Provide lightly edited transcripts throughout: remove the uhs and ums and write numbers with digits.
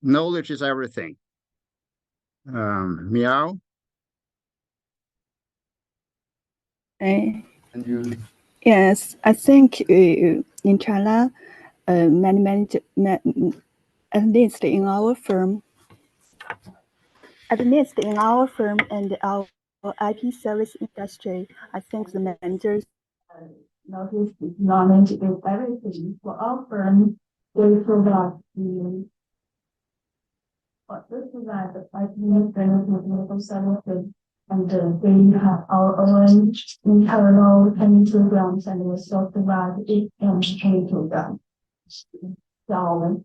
knowledge is everything. Meow. And you? yes, I think in China, many, at least in our firm, and our IP service industry, I think the managers notice knowledge is everything. For our firm, they provide the IP technical services, and they have our own internal training programs, and we also provide training programs. So,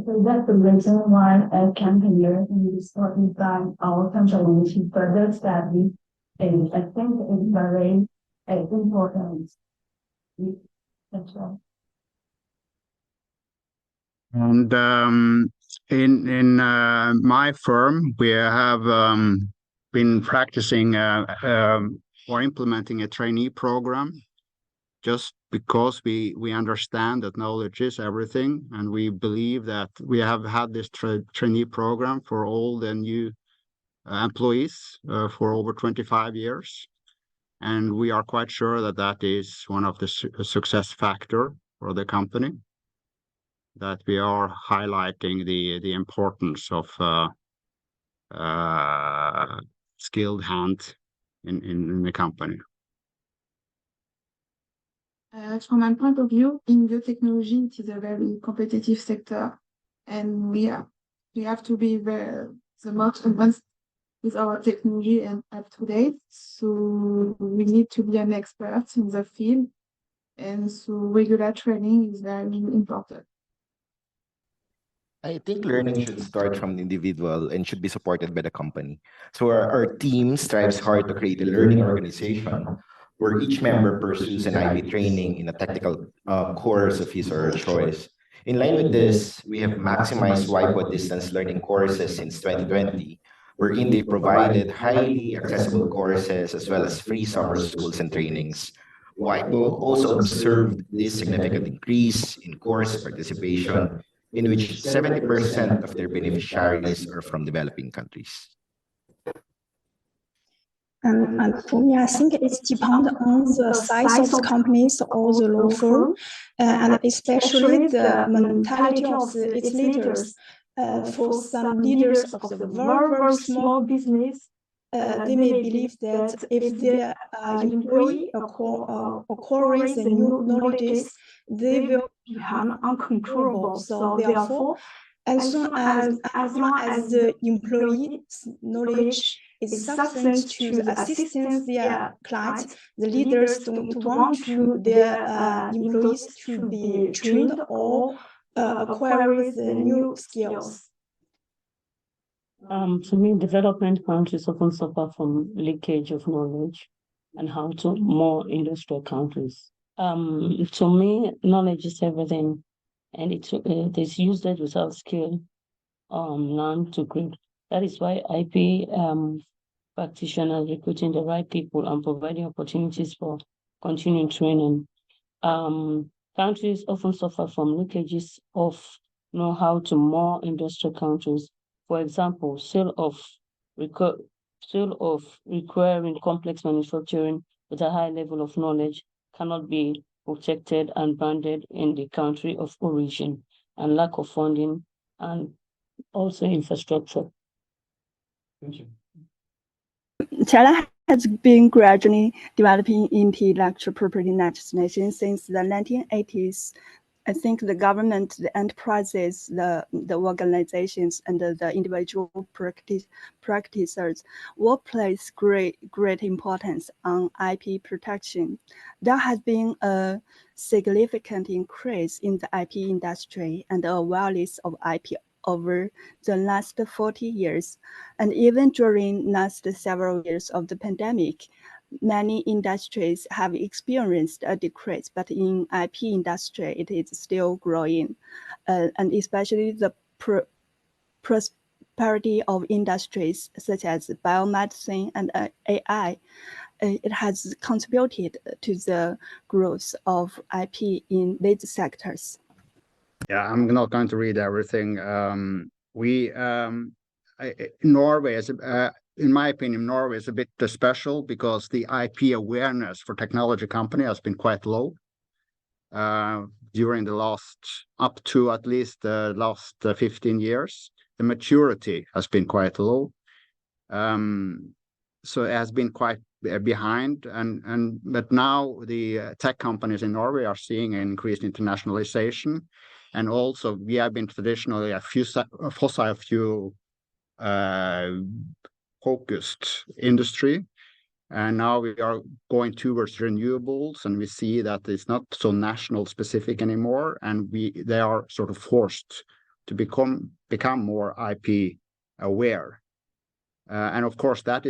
so that's the reason why I came here and started by our company to further study. And I think it's very important. That's right. And in my firm, we have been practicing or implementing a trainee program, just because we understand that knowledge is everything, and we believe that we have had this trainee program for all the new employees for over 25 years, and we are quite sure that that is one of the success factor for the company, that we are highlighting the importance of skilled hand in the company. From my point of view, in biotechnology, it is a very competitive sector, and we have to be the most advanced with our technology and up to date. So we need to be an expert in the field, and so regular training is very important. I think learning should start from the individual and should be supported by the company. So our team strives hard to create a learning organization where each member pursues an IB training in a technical course of his or her choice. In line with this, we have maximized WIPO distance learning courses since 2020, wherein they provided highly accessible courses as well as free summer schools and trainings. WIPO also observed this significant increase in course participation, in which 70% of their beneficiaries are from developing countries. And for me, I think it depends on the size of the companies or the law firm, and especially the mentality of its leaders. For some leaders of the very, very small business, they may believe that if their employee acquires the new knowledges, they will become uncontrollable. So therefore, as long as the employee's knowledge is sufficient to the assistance their clients, the leaders don't want their employees to be trained or acquire the new skills. To me, development countries often suffer from leakage of knowledge, and how to more industrial countries. To me, knowledge is everything, and it is used without skill, none to great. That is why IP practitioners recruiting the right people and providing opportunities for continuing training. Countries often suffer from leakages of know-how to more industrial countries. For example, sale of requiring complex manufacturing with a high level of knowledge cannot be protected and branded in the country of origin, and lack of funding and also infrastructure. Thank you. China has been gradually developing intellectual property legislation since the 1980s. I think the government, the enterprises, the organizations, and the individual practitioners will place great importance on IP protection. There has been a significant increase in the IP industry and the awareness of IP over the last 40 years. And even during last several years of the pandemic, many industries have experienced a decrease, but in IP industry, it is still growing. And especially the prosperity of industries such as biomedicine and AI, it has contributed to the growth of IP in these sectors. Yeah, I'm not going to read everything. Norway is, in my opinion, Norway is a bit special because the IP awareness for technology company has been quite low during the up to at least the last 15 years. The maturity has been quite low. So it has been quite behind, but now the tech companies in Norway are seeing an increased internationalization, and also we have been traditionally a fossil fuel focused industry, and now we are going towards renewables, and we see that it's not so national specific anymore, and they are sort of forced to become more IP aware. And of course, that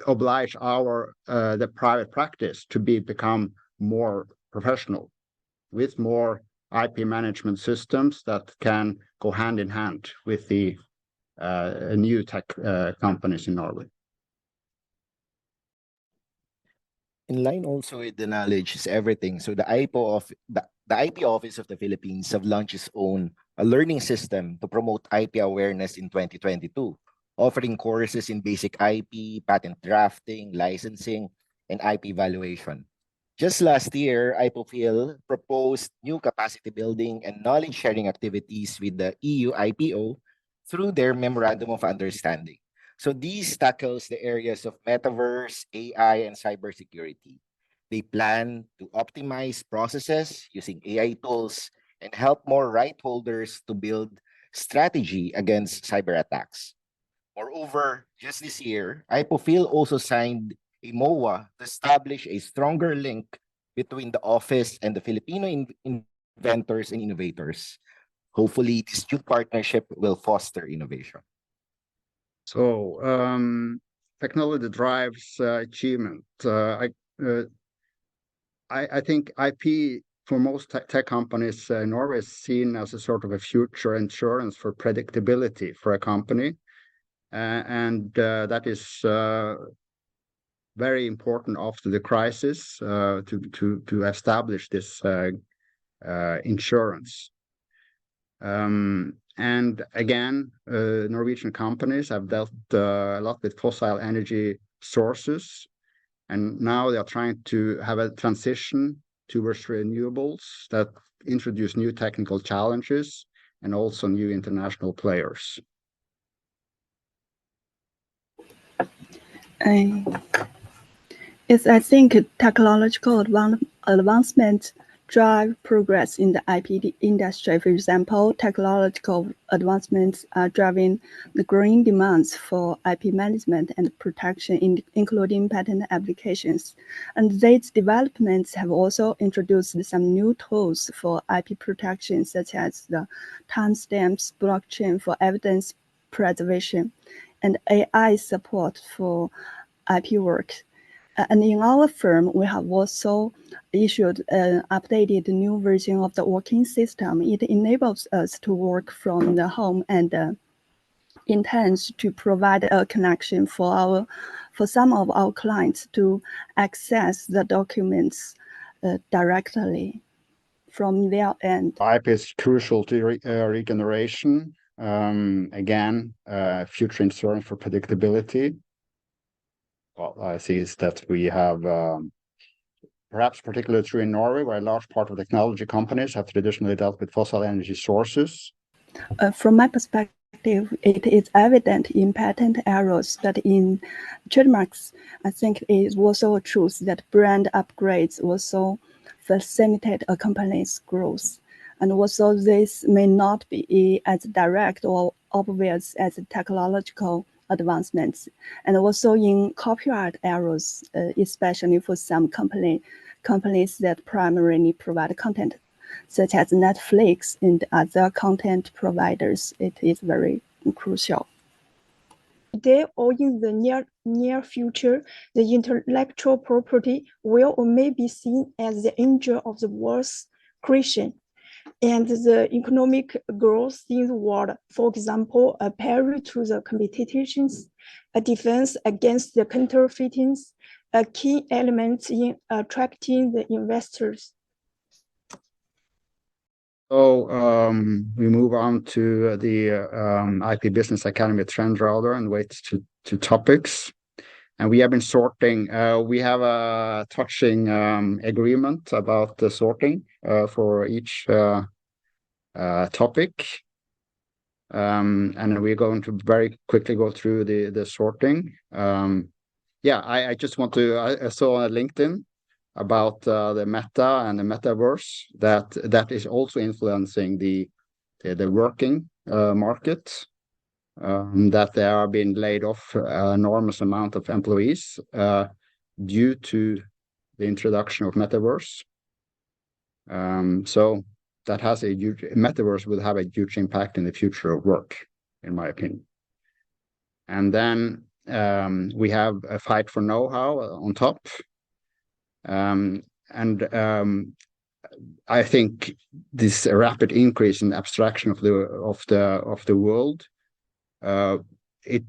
oblige the private practice to become more professional with more IP management systems that can go hand in hand with the new tech companies in Norway. In line also with the knowledge is everything. So the IP Office of the Philippines have launched its own learning system to promote IP awareness in 2022, offering courses in basic IP, patent drafting, licensing, and IP valuation. Just last year, IPOPhil proposed new capacity building and knowledge sharing activities with the EU IPO through their Memorandum of Understanding. So these tackles the areas of metaverse, AI, and cybersecurity. They plan to optimize processes using AI tools and help more right holders to build strategy against cyber attacks. Moreover, just this year, IPOPhil also signed a MOA to establish a stronger link between the office and the Filipino inventors and innovators. Hopefully, this new partnership will foster innovation. So technology drives achievement. I think IP for most tech companies in Norway is seen as a sort of a future insurance for predictability for a company, and that is very important after the crisis to establish this insurance. And again, Norwegian companies have dealt a lot with fossil energy sources, and now they are trying to have a transition towards renewables that introduce new technical challenges and also new international players. Yes, I think technological advancement drive progress in the IP industry. For example, technological advancements are driving the growing demands for IP management and protection, including patent applications. And these developments have also introduced some new tools for IP protection, such as the timestamps blockchain for evidence preservation and AI support for IP work. And in our firm, we have also issued an updated new version of the working system. It enables us to work from the home and intends to provide a connection for some of our clients to access the documents directly from their end. IP is crucial to regeneration. Again, future insurance for predictability. What I see is that we have, perhaps particularly true in Norway, where a large part of technology companies have traditionally dealt with fossil energy sources. From my perspective, it is evident in patent errors that in trademarks, I think it is also a truth that brand upgrades also facilitate a company's growth. And also this may not be as direct or obvious as technological advancements, and also in copyright errors, especially for some companies that primarily provide content, such as Netflix and other content providers. It is very crucial. Today or in the near future, the intellectual property will or may be seen as the engine of the world's creation and the economic growth in the world. For example, a parry to the competitions, a defense against the counterfeitings, a key element in attracting the investors. So we move on to the IP Business Academy trend router and weights to topics. And we have been sorting. We have a touching agreement about the sorting for each topic. And we're going to very quickly go through the sorting. Yeah, I just want to. I saw on LinkedIn about the meta and the metaverse that is also influencing the working market. That there are being laid off enormous amount of employees due to the introduction of metaverse. So that has a huge metaverse will have a huge impact in the future of work, in my opinion. And then we have a fight for know-how on top. I think this rapid increase in abstraction of the world, it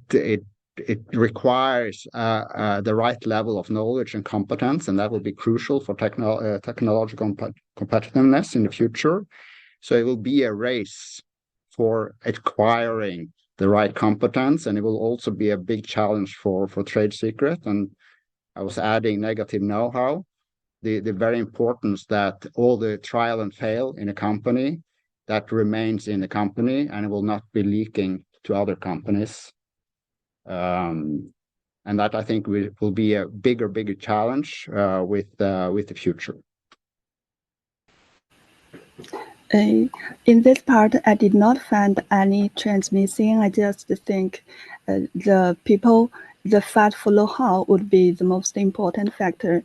requires the right level of knowledge and competence, and that will be crucial for technological competitiveness in the future. So it will be a race for acquiring the right competence, and it will also be a big challenge for trade secret. And I was adding negative know-how, the very importance that all the trial and fail in a company that remains in the company and it will not be leaking to other companies. And that I think will be a bigger challenge with the future. In this part, I did not find any trends missing. I just think the fight for know-how would be the most important factor.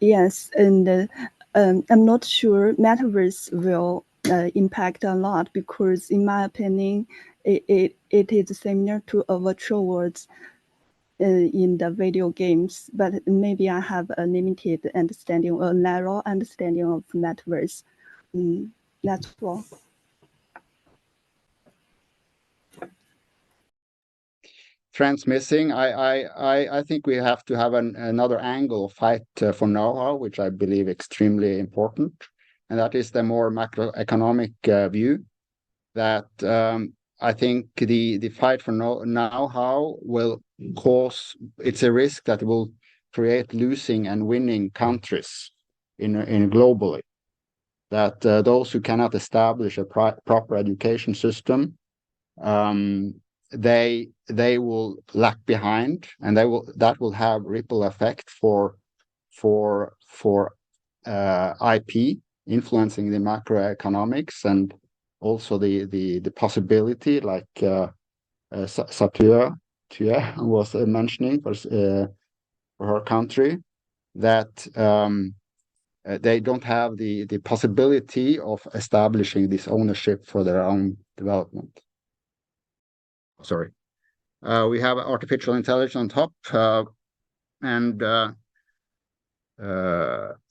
Yes, and I'm not sure metaverse will impact a lot because, in my opinion, it is similar to a virtual world in the video games. But maybe I have a limited understanding, a narrow understanding of metaverse. That's all. Trends missing. I think we have to have another angle fight for know-how, which I believe extremely important, and that is the more macroeconomic view. That I think the fight for know-how will cause. It's a risk that will create losing and winning countries in globally. That those who cannot establish a proper education system, they will lag behind, and that will have ripple effect for IP influencing the macroeconomics, and also the possibility, like Satua was mentioning for her country, that they don't have the possibility of establishing this ownership for their own development. Sorry. We have artificial intelligence on top, and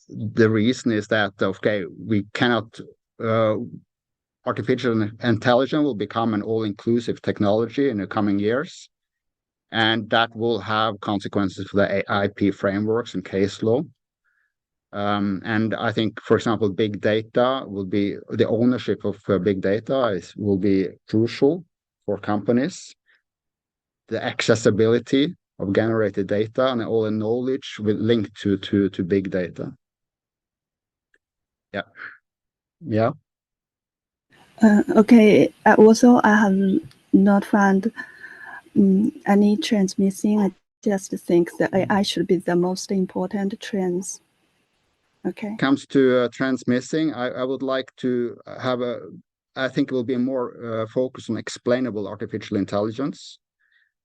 the reason is that, okay, we cannot, artificial intelligence will become an all-inclusive technology in the coming years, and that will have consequences for the IP frameworks and case law. And I think, for example, big data will be, the ownership of big data will be crucial for companies. The accessibility of generated data and all the knowledge will link to big data. Yeah. Okay. Also, I have not found any trends missing. I just think that AI should be the most important trends. Okay. Comes to trends missing, I would like to have I think it will be more focus on explainable artificial intelligence,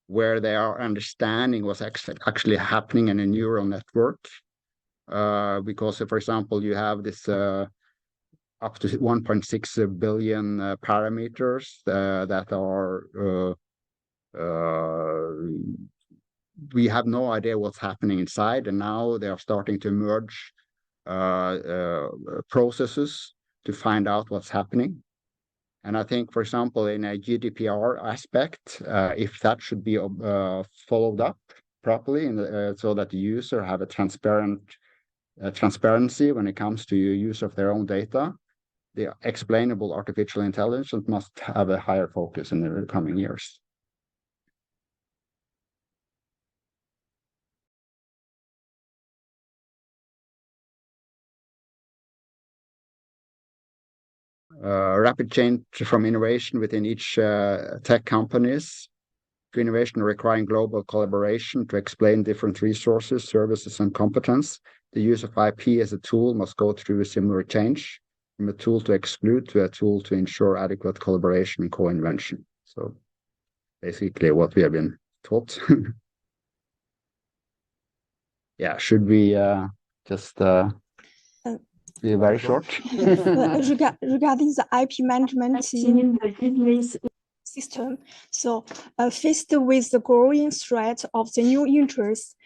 where they are understanding what's actually happening in a neural network. Because, for example, you have this up to 1.6 billion parameters that are we have no idea what's happening inside, and now they are starting to merge processes to find out what's happening. And I think, for example, in a GDPR aspect, if that should be followed up properly, so that the user have a transparency when it comes to use of their own data, the explainable artificial intelligence must have a higher focus in the coming years. Rapid change from innovation within each tech companies to innovation requiring global collaboration to explain different resources, services, and competence. The use of IP as a tool must go through a similar change from a tool to exclude to a tool to ensure adequate collaboration and co-invention. So basically what we have been taught. Yeah, should we just be very short? Regarding the IP management in the business system, so faced with the growing threat of the new interests,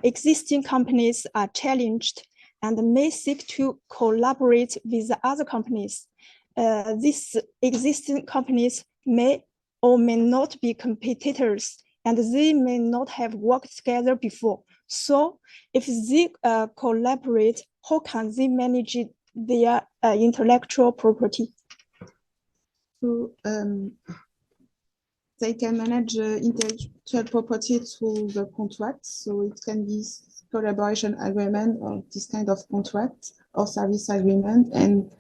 existing companies are challenged and may seek to collaborate with the other companies. These existing companies may or may not be competitors, and they may not have worked together before. So if they collaborate, how can they manage their intellectual property? So they can manage intellectual property through the contract. So it can be collaboration agreement or this kind of contract or service agreement, and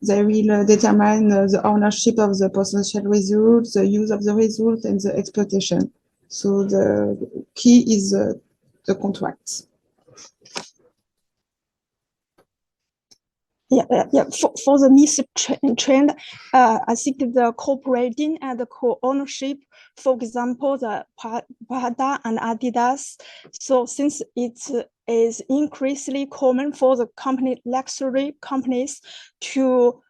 they will determine the ownership of the potential result, the use of the result, and the exploitation. So the key is the contract. For the niche trend, I think the co-branding and the co-ownership, for example, the Prada and Adidas. So since it is increasingly common for the luxury companies to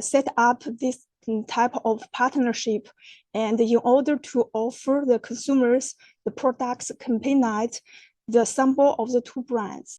set up this type of partnership, and in order to offer the consumers the products combined, the symbol of the two brands.